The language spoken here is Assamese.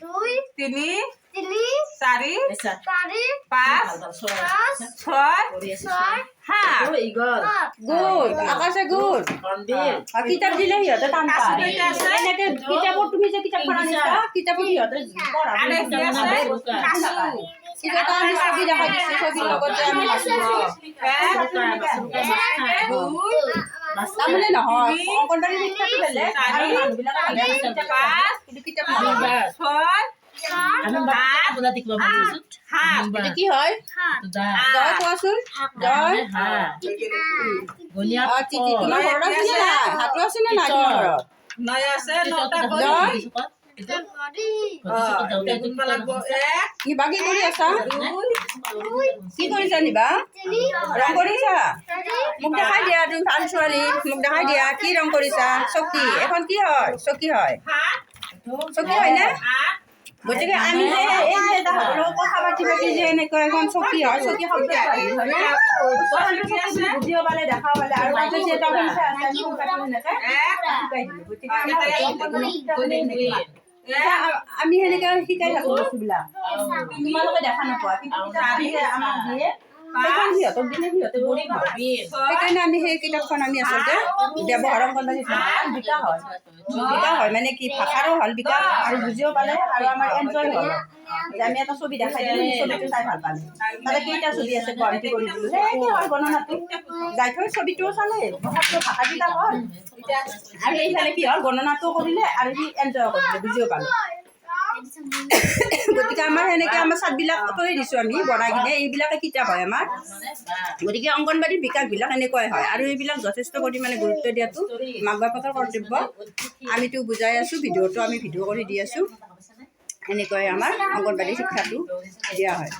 দুই, তিনি, চাৰি, পাঁচ, ছয়, সাত। গুড আকাশে গুড কিতাপ দিলে সিহঁতে টান পায় এনেকে কিতাপত তুমি যে কিতাপখন আনিছা কিতাপত সিহঁতে আৰু কি আছে? কাচু। আমি ছবি দেখাই দিছো ছবিৰ লগত যে আমি নাচিব দুই, তাৰমানে নহয় অংগনবাড়ীৰ শিক্ষাটো বেলেগ আৰু মানুহবিলাকে পাঁচ, কিন্তু কিতাপ নহয় ছয়, সাত। এইটো কি হয় জয় কোৱাচোন জয় তিথি তোমাৰ ঘৰত আছে নে নাই হাতো আছে নে নাই তোমাৰ ঘৰত নয় আছে, নটা জয় গুণবা লাগব। এক, নিবা কি কৰি আছা দুই, কি কৰিছা নিবা ৰং কৰিছা মোক দেখাই দিয়া তুমি ভাল ছোৱালী মোক দেখাই দিয়া কি ৰং কৰিছা চকী এখন কি হয় চকী হয় সাত, চকী হয়নে আঠ, গতিকে আমি যে এই যে তাহাঁতৰ লগত কথা পাতি পাতি যে এনেকুৱা এখন চকী হয় চকী শব্দটো আহিল হয়নে বুজিব পালে দেখাব পালে আৰু তাতে যে এটা পইচা আছে আমি সোনকালে সেনেকে শিকাই দিলোঁ গতিকে আমি সেনেকে শিকাই থাকোঁ বস্তুবিলাক তোমালোকে দেখা নোপোৱা কিন্তু আমাক দিয়ে সেইখন সিহঁতক দিলে সিহঁতে গৰীব হয় সেইকাৰণে আমি সেই কিতাপখন আমি আচলতে ব্যৱহাৰ অংগনবাড়ীত বিকাশ হয় বিকাশ হয় মানে কি ভাষাৰো হ'ল বিকাশ আৰু বুজিব পালে আৰু আমাৰ এনজয় হ'ল যে আমি এটা ছবি দেখাই দিলোঁ সেই ছবিটো চাই ভাল পালে তাতে কেইটা ছবি আছে গণতি কৰি দিলোঁ সেই কি হয় গণনাটো যাই থৈ ছবিটোও চালে ভাষা বিকাশ হ'ল আৰু এইফালে কি হ'ল গণনাটো কৰিলে আৰু সি এনজয় কৰিলে বুজিব পালে গতিকে আমাৰ সেনেকৈ আমাৰ চাৰ্টবিলাক তৈয়াৰ দিছোঁ আমি বনাই কিনে এইবিলাকে কিতাপ হয় আমাৰ গতিকে অংগনবাড়ীৰ বিকাশবিলাক এনেকুৱাই হয় আৰু এইবিলাক যথেষ্ট পৰিমাণে গুৰুত্ব দিয়াটো মাক বাপেকৰ কৰ্তব্য আমিতো বুজাই আছোঁ ভিডিঅ'টো আমি ভিডিঅ' কৰি দি আছোঁ এনেকৈ আমাৰ অংগনবাড়ী শিক্ষাটো দিয়া হয়